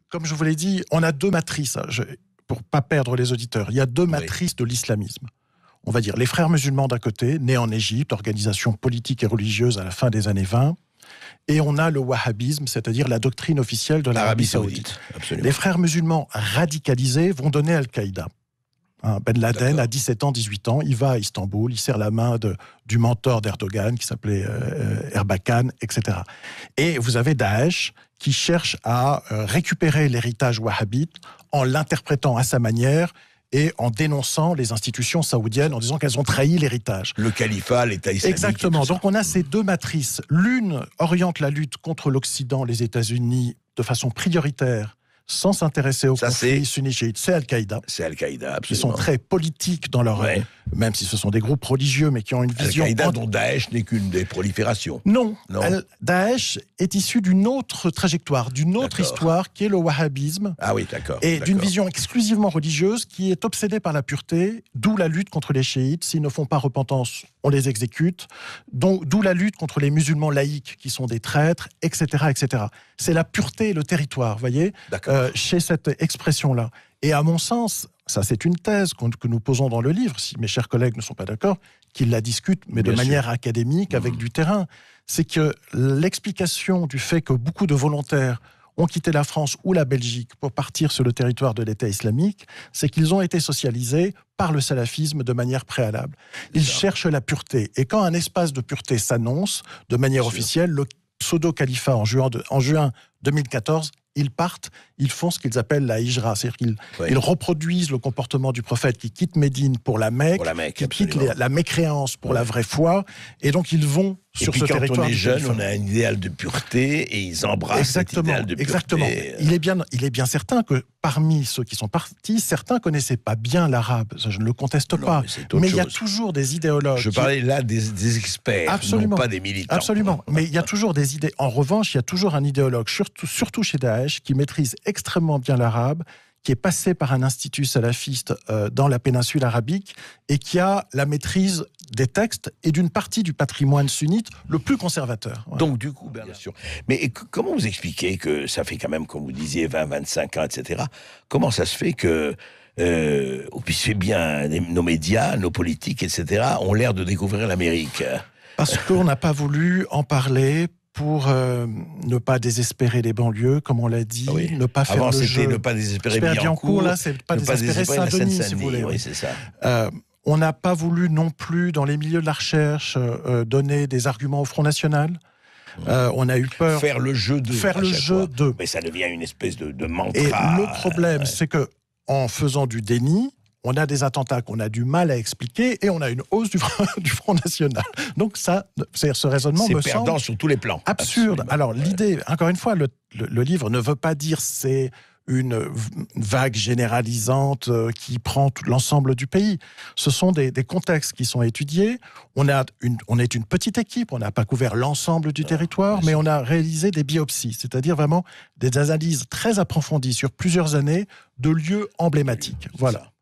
Comme je vous l'ai dit, on a deux matrices, pour ne pas perdre les auditeurs. Il y a deux matrices de l'islamisme. On va dire les frères musulmans d'un côté, nés en Égypte, organisation politique et religieuse à la fin des années 20, et on a le wahhabisme, c'est-à-dire la doctrine officielle de l'Arabie saoudite. Les frères musulmans radicalisés vont donner Al-Qaïda. Ben Laden, à 17 ans, 18 ans, il va à Istanbul, il serre la main du mentor d'Erdogan, qui s'appelait Erbakan, etc. Et vous avez Daesh, qui cherche à récupérer l'héritage wahhabite en l'interprétant à sa manière et en dénonçant les institutions saoudiennes, en disant qu'elles ont trahi l'héritage. Le califat, l'État islamique. Exactement. Donc on a ces deux matrices. L'une oriente la lutte contre l'Occident, les États-Unis, de façon prioritaire, sans s'intéresser au conflit sunni-chiite. C'est Al-Qaïda. C'est Al-Qaïda, absolument. Ils sont très politiques dans leur... Même si ce sont des groupes religieux, mais qui ont une vision... Al-Qaïda dont Daesh n'est qu'une des proliférations. Non. Daesh est issu d'une autre trajectoire, d'une autre histoire, qui est le wahhabisme. Ah oui, d'accord. Et d'une vision exclusivement religieuse, qui est obsédée par la pureté, d'où la lutte contre les chiites. S'ils ne font pas repentance, on les exécute. D'où la lutte contre les musulmans laïcs, qui sont des traîtres, etc., etc. C'est la pureté et le territoire, vous voyez, chez cette expression-là. Et à mon sens, ça c'est une thèse que nous posons dans le livre, si mes chers collègues ne sont pas d'accord, qu'ils la discutent, mais de manière académique, avec du terrain. C'est que l'explication du fait que beaucoup de volontaires ont quitté la France ou la Belgique pour partir sur le territoire de l'État islamique, c'est qu'ils ont été socialisés par le salafisme de manière préalable. Ils cherchent la pureté. Et quand un espace de pureté s'annonce de manière officielle, le pseudo-califat en juin 2014, ils partent, ils font ce qu'ils appellent la hijra, c'est-à-dire qu'ils reproduisent le comportement du prophète qui quitte Médine pour la Mecque, qui quitte la mécréance pour la vraie foi, et donc ils vont sur ce territoire. Quand on est jeune, on a un idéal de pureté et ils embrassent cet idéal de pureté. Exactement. Il est bien certain que parmi ceux qui sont partis, certains connaissaient pas bien l'arabe, ça je ne le conteste pas, mais il y a toujours des idéologues. Je parlais là des experts, non pas des militants. Absolument, mais il y a toujours des idées. En revanche, il y a toujours un idéologue, surtout chez Daesh, qui maîtrise extrêmement bien l'arabe, qui est passé par un institut salafiste dans la péninsule arabique et qui a la maîtrise des textes et d'une partie du patrimoine sunnite le plus conservateur. Voilà. Donc du coup, bien sûr. Mais comment vous expliquez que ça fait quand même, comme vous disiez, 20, 25 ans, etc. Comment ça se fait que c'est bien nos médias, nos politiques, etc. ont l'air de découvrir l'Amérique? Parce qu'on n'a pas voulu en parler pour ne pas désespérer les banlieues, comme on l'a dit, ne pas faire le jeu. Avant, c'était ne pas désespérer Billancourt, là, c'est pas désespérer Saint-Denis, si vous voulez. Oui, c'est ça. On n'a pas voulu non plus, dans les milieux de la recherche, donner des arguments au Front National. On a eu peur... Faire le jeu de... Faire le jeu de... Mais ça devient une espèce de mantra. Et le problème, c'est que en faisant du déni, on a des attentats qu'on a du mal à expliquer et on a une hausse du Front National. Donc ça, ce raisonnement me semble... C'est perdant sur tous les plans. Absurde. Absolument. Alors l'idée, encore une fois, le livre ne veut pas dire c'est une vague généralisante qui prend tout l'ensemble du pays. Ce sont des contextes qui sont étudiés. On est une petite équipe, on n'a pas couvert l'ensemble du territoire, mais on a réalisé des biopsies, c'est-à-dire vraiment des analyses très approfondies sur plusieurs années de lieux emblématiques. Voilà.